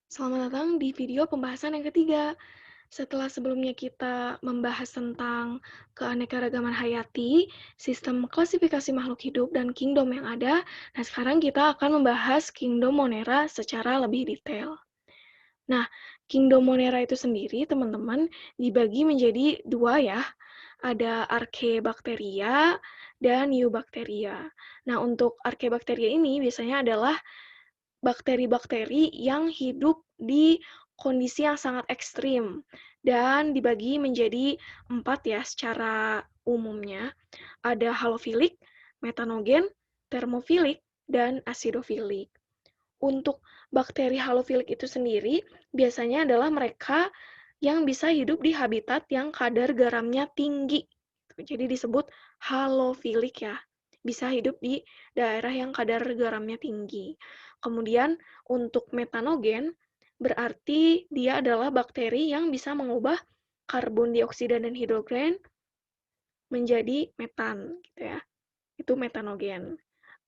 Selamat datang di video pembahasan yang ketiga. Setelah sebelumnya kita membahas tentang keanekaragaman hayati, sistem klasifikasi makhluk hidup, dan kingdom yang ada, nah sekarang kita akan membahas kingdom Monera secara lebih detail. Nah, kingdom Monera itu sendiri, teman-teman, dibagi menjadi dua ya. Ada Archaebacteria dan Eubacteria. Nah, untuk Archaebacteria ini biasanya adalah bakteri-bakteri yang hidup di kondisi yang sangat ekstrim dan dibagi menjadi 4 ya secara umumnya. Ada halofilik, metanogen, termofilik, dan asidofilik. Untuk bakteri halofilik itu sendiri biasanya adalah mereka yang bisa hidup di habitat yang kadar garamnya tinggi. Jadi disebut halofilik ya. Bisa hidup di daerah yang kadar garamnya tinggi. Kemudian untuk metanogen berarti dia adalah bakteri yang bisa mengubah karbon dioksida dan hidrogen menjadi metan gitu ya. Itu metanogen.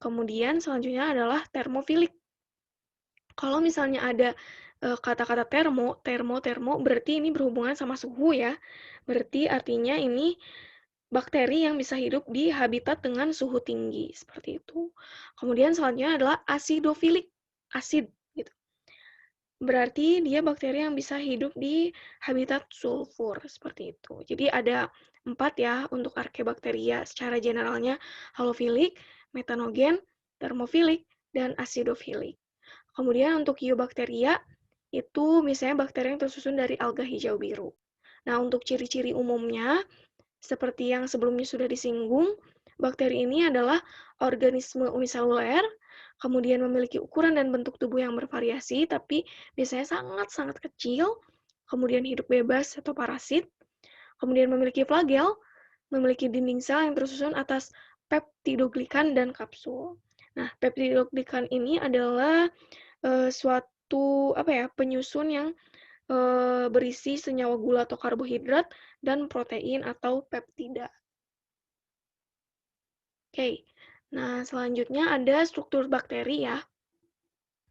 Kemudian selanjutnya adalah termofilik. Kalau misalnya ada kata-kata termo berarti ini berhubungan sama suhu ya. Berarti artinya ini bakteri yang bisa hidup di habitat dengan suhu tinggi, seperti itu. Kemudian selanjutnya adalah asidofilik, asid gitu. Berarti dia bakteri yang bisa hidup di habitat sulfur, seperti itu. Jadi ada 4 ya untuk Archaebacteria. Secara generalnya halofilik, metanogen, termofilik, dan asidofilik. Kemudian untuk Eubacteria, itu misalnya bakteri yang tersusun dari alga hijau biru. Nah, untuk ciri-ciri umumnya, seperti yang sebelumnya sudah disinggung, bakteri ini adalah organisme uniseluler, kemudian memiliki ukuran dan bentuk tubuh yang bervariasi, tapi biasanya sangat-sangat kecil, kemudian hidup bebas atau parasit, kemudian memiliki flagel, memiliki dinding sel yang tersusun atas peptidoglikan dan kapsul. Nah, peptidoglikan ini adalah suatu penyusun yang berisi senyawa gula atau karbohidrat dan protein atau peptida. Oke, nah selanjutnya ada struktur bakteri ya.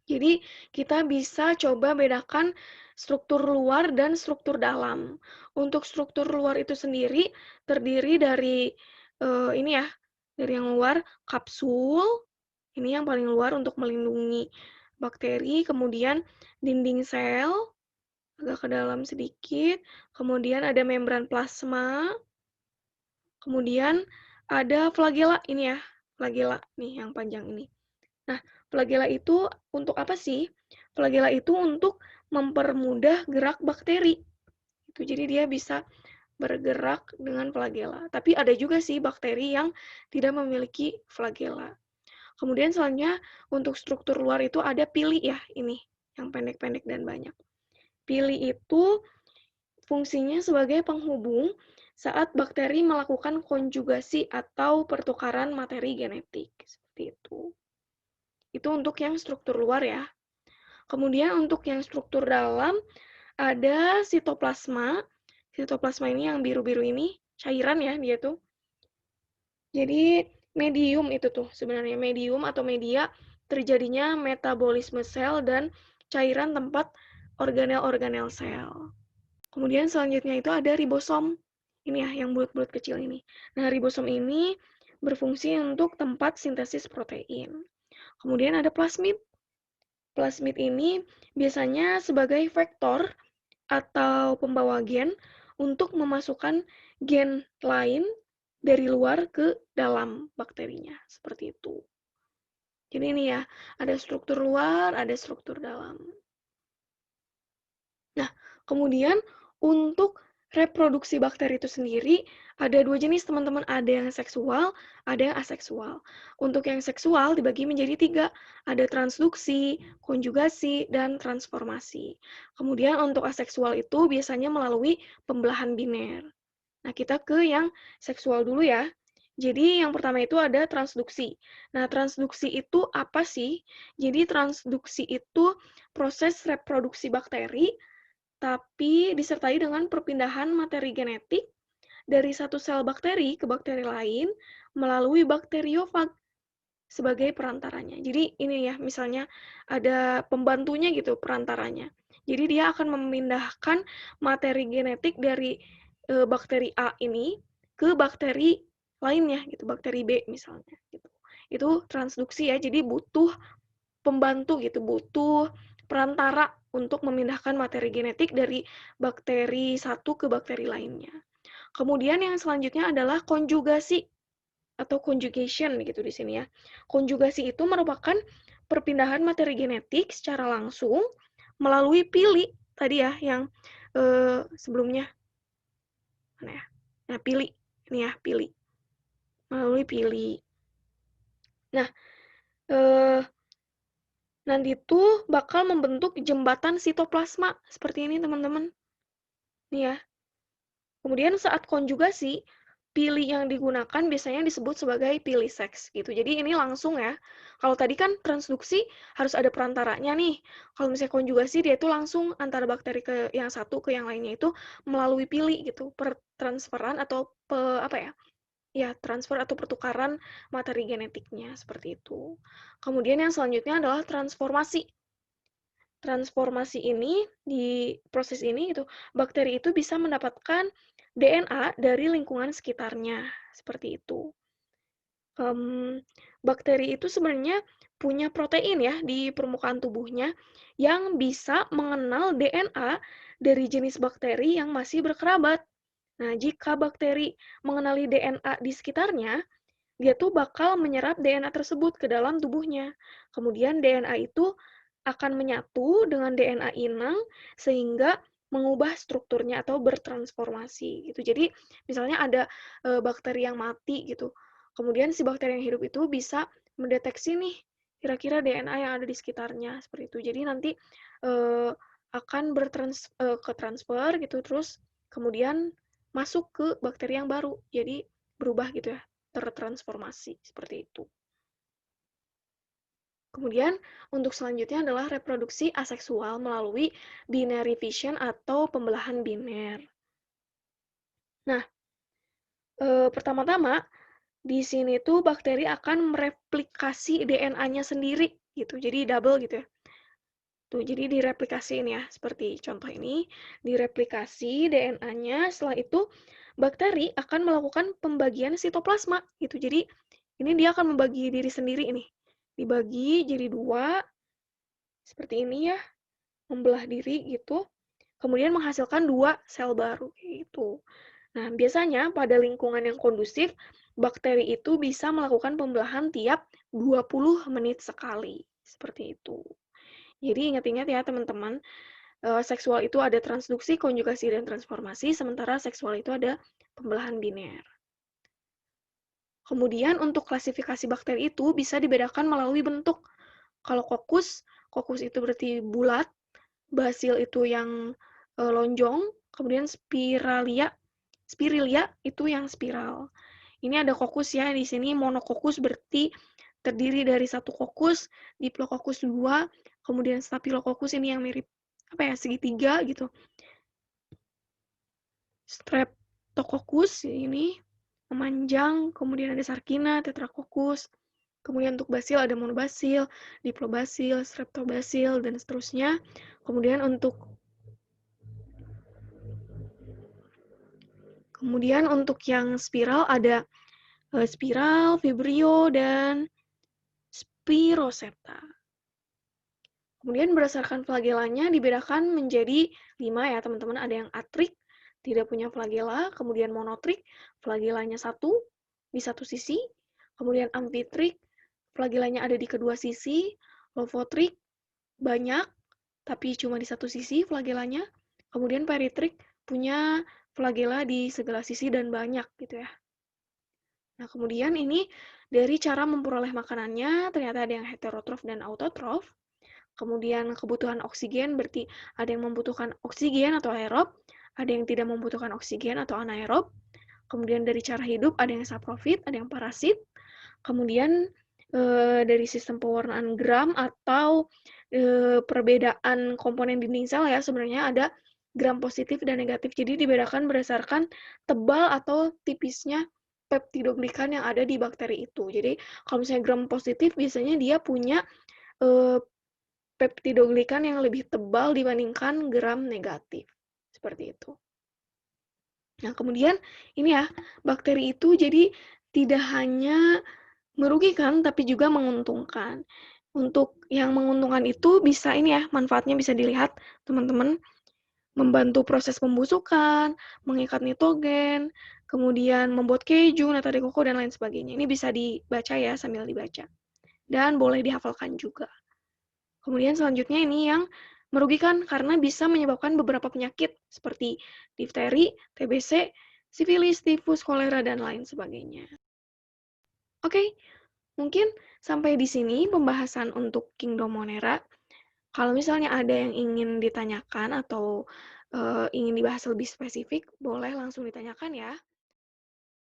Jadi kita bisa coba bedakan struktur luar dan struktur dalam. Untuk struktur luar itu sendiri terdiri dari ini ya, dari yang luar kapsul, ini yang paling luar untuk melindungi bakteri, kemudian dinding sel, agak ke dalam sedikit, kemudian ada membran plasma, kemudian ada flagela ini ya, flagela nih yang panjang ini. Nah, flagela itu untuk apa sih? Flagela itu untuk mempermudah gerak bakteri. Itu jadi dia bisa bergerak dengan flagela. Tapi ada juga sih bakteri yang tidak memiliki flagela. Kemudian selanjutnya untuk struktur luar itu ada pili ya, ini yang pendek-pendek dan banyak. Pili itu fungsinya sebagai penghubung saat bakteri melakukan konjugasi atau pertukaran materi genetik. Seperti itu. Itu untuk yang struktur luar ya. Kemudian untuk yang struktur dalam ada sitoplasma. Sitoplasma ini yang biru-biru ini, cairan ya dia tuh. Jadi medium itu tuh sebenarnya medium atau media terjadinya metabolisme sel dan cairan tempat organel-organel sel. Kemudian selanjutnya itu ada ribosom. Ini ya yang bulat-bulat kecil ini. Nah, ribosom ini berfungsi untuk tempat sintesis protein. Kemudian ada plasmid. Plasmid ini biasanya sebagai vektor atau pembawa gen untuk memasukkan gen lain dari luar ke dalam bakterinya, seperti itu. Jadi ini ya, ada struktur luar, ada struktur dalam. Nah, kemudian untuk reproduksi bakteri itu sendiri ada dua jenis teman-teman, ada yang seksual, ada yang aseksual. Untuk yang seksual dibagi menjadi 3, ada transduksi, konjugasi, dan transformasi. Kemudian untuk aseksual itu biasanya melalui pembelahan biner. Nah, kita ke yang seksual dulu ya. Jadi yang pertama itu ada transduksi. Nah, transduksi itu apa sih? Jadi transduksi itu proses reproduksi bakteri tapi disertai dengan perpindahan materi genetik dari satu sel bakteri ke bakteri lain melalui bakteriofag sebagai perantaranya. Jadi ini ya, misalnya ada pembantunya gitu perantaranya. Jadi dia akan memindahkan materi genetik dari bakteri A ini ke bakteri lainnya gitu, bakteri B misalnya gitu. Itu transduksi ya, jadi butuh pembantu gitu, butuh perantara untuk memindahkan materi genetik dari bakteri satu ke bakteri lainnya. Kemudian yang selanjutnya adalah konjugasi atau conjugation gitu di sini ya. Konjugasi itu merupakan perpindahan materi genetik secara langsung melalui pili tadi ya yang sebelumnya mana ya? Nah, pili. Ini ya, pili. Melalui pili. Nah, eh, nanti tuh bakal membentuk jembatan sitoplasma seperti ini teman-teman. Nih ya. Kemudian saat konjugasi, pilih yang digunakan biasanya disebut sebagai pilih seks gitu. Jadi ini langsung ya. Kalau tadi kan transduksi harus ada perantaranya nih. Kalau misalnya konjugasi dia itu langsung antara bakteri ke yang satu ke yang lainnya itu melalui pilih gitu, pertransferan atau apa ya? Ya, transfer atau pertukaran materi genetiknya seperti itu. Kemudian yang selanjutnya adalah transformasi. Transformasi ini, di proses ini itu bakteri itu bisa mendapatkan DNA dari lingkungan sekitarnya, seperti itu. Bakteri itu sebenarnya punya protein ya di permukaan tubuhnya yang bisa mengenal DNA dari jenis bakteri yang masih berkerabat. Nah, jika bakteri mengenali DNA di sekitarnya, dia tuh bakal menyerap DNA tersebut ke dalam tubuhnya. Kemudian DNA itu akan menyatu dengan DNA inang sehingga mengubah strukturnya atau bertransformasi gitu. Jadi misalnya ada bakteri yang mati gitu. Kemudian si bakteri yang hidup itu bisa mendeteksi nih kira-kira DNA yang ada di sekitarnya seperti itu. Jadi nanti akan ke transfer gitu terus kemudian masuk ke bakteri yang baru. Jadi berubah gitu ya, tertransformasi seperti itu. Kemudian, untuk selanjutnya adalah reproduksi aseksual melalui binary fission atau pembelahan biner. Nah, pertama-tama, di sini tuh bakteri akan mereplikasi DNA-nya sendiri, gitu. Jadi double gitu ya. Tuh, jadi direplikasiin ya, seperti contoh ini, direplikasi DNA-nya, setelah itu bakteri akan melakukan pembagian sitoplasma, gitu. Jadi, ini dia akan membagi diri sendiri ini. Dibagi jadi dua, seperti ini ya, membelah diri gitu, kemudian menghasilkan dua sel baru gitu. Nah, biasanya pada lingkungan yang kondusif, bakteri itu bisa melakukan pembelahan tiap 20 menit sekali. Seperti itu. Jadi ingat-ingat ya teman-teman, seksual itu ada transduksi, konjugasi, dan transformasi, sementara seksual itu ada pembelahan biner. Kemudian untuk klasifikasi bakteri itu bisa dibedakan melalui bentuk. Kalau kokus itu berarti bulat, basil itu yang lonjong, kemudian spirilia itu yang spiral. Ini ada kokus ya, di sini monokokus berarti terdiri dari satu kokus, diplokokus dua, kemudian staphylococcus ini yang mirip apa ya, segitiga gitu. Streptococcus ini memanjang, kemudian ada sarkina, tetracoccus. Kemudian untuk basil ada monobasil, diplobasil, streptobasil, dan seterusnya. Kemudian untuk yang spiral ada spiral, vibrio, dan spirosepta. Kemudian berdasarkan flagelanya dibedakan menjadi 5 ya teman-teman. Ada yang atrik, tidak punya flagela, kemudian monotrik, flagelanya di satu sisi, kemudian amfitrik, flagelanya ada di kedua sisi, lofotrik, banyak, tapi cuma di satu sisi flagelanya, kemudian peritrik punya flagela di segala sisi dan banyak gitu ya. Nah, kemudian ini dari cara memperoleh makanannya, ternyata ada yang heterotrof dan autotrof. Kemudian kebutuhan oksigen berarti ada yang membutuhkan oksigen atau aerob, ada yang tidak membutuhkan oksigen atau anaerob. Kemudian dari cara hidup ada yang saprofit, ada yang parasit. Kemudian dari sistem pewarnaan gram atau perbedaan komponen dinding sel ya sebenarnya ada gram positif dan negatif. Jadi dibedakan berdasarkan tebal atau tipisnya peptidoglikan yang ada di bakteri itu. Jadi kalau misalnya gram positif biasanya dia punya peptidoglikan yang lebih tebal dibandingkan gram negatif. Seperti itu. Nah, kemudian ini ya, bakteri itu jadi tidak hanya merugikan tapi juga menguntungkan. Untuk yang menguntungkan itu bisa ini ya, manfaatnya bisa dilihat teman-teman, membantu proses pembusukan, mengikat nitrogen, kemudian membuat keju, nata de coco, dan lain sebagainya. Ini bisa dibaca ya, sambil dibaca. Dan boleh dihafalkan juga. Kemudian selanjutnya ini yang merugikan karena bisa menyebabkan beberapa penyakit seperti difteri, TBC, sifilis, tifus, kolera, dan lain sebagainya. Oke, mungkin sampai di sini pembahasan untuk Kingdom Monera. Kalau misalnya ada yang ingin ditanyakan atau ingin dibahas lebih spesifik, boleh langsung ditanyakan ya.